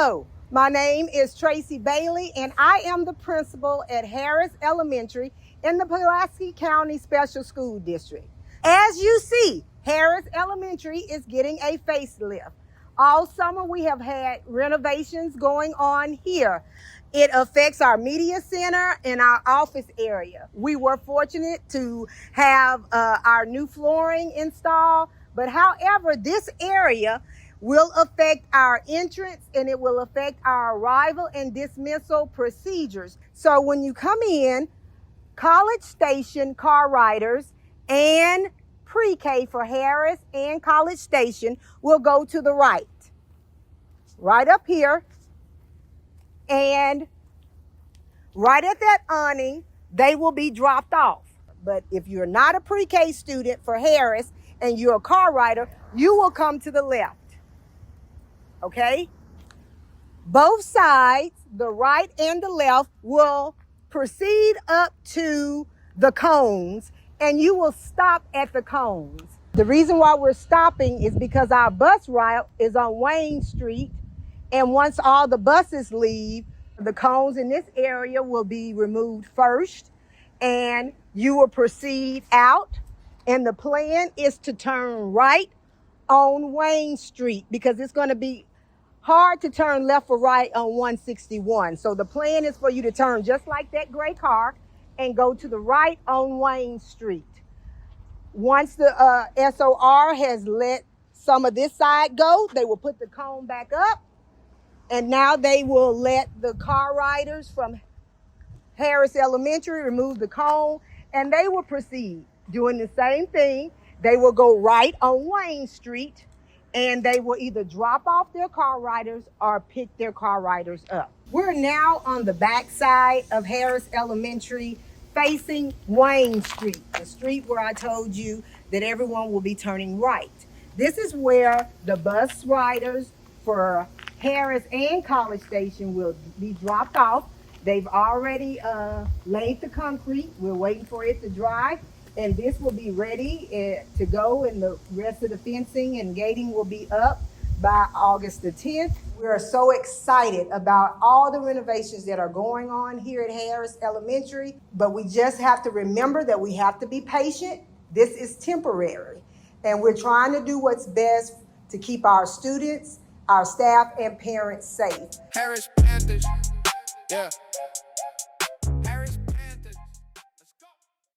Hello, my name is Tracy Bailey, and I am the principal at Harris Elementary in the Pulaski County Special School District. As you see, Harris Elementary is getting a facelift. All summer we have had renovations going on here. It affects our media center and our office area. We were fortunate to have our new flooring installed, but however, this area will affect our entrance and it will affect our arrival and dismissal procedures. So when you come in, College Station car riders and pre-K for Harris and College Station will go to the right up here, and right at that awning, they will be dropped off. But if you're not a pre-K student for Harris and you're a car rider, you will come to the left. Okay? Both sides, the right and the left, will proceed up to the cones, and you will stop at the cones. The reason why we're stopping is because our bus route is on Wayne Street, and once all the buses leave, the cones in this area will be removed first, and you will proceed out, and the plan is to turn right on Wayne Street because it's going to be hard to turn left or right on 161. So the plan is for you to turn just like that gray car and go to the right on Wayne Street. Once the SOR has let some of this side go, they will put the cone back up, and now they will let the car riders from Harris Elementary remove the cone, and they will proceed doing the same thing. They will go right on Wayne Street, and they will either drop off their car riders or pick their car riders up. We're now on the back side of Harris Elementary, facing Wayne Street, the street where I told you that everyone will be turning right. This is where the bus riders for Harris and College Station will be dropped off. They've already laid the concrete. We're waiting for it to dry, and this will be ready to go, and the rest of the fencing and gating will be up by August the 10th. We are so excited about all the renovations that are going on here at Harris Elementary, but we just have to remember that we have to be patient. This is temporary, and we're trying to do what's best to keep our students, our staff, and parents safe. Harris Panthers, yeah.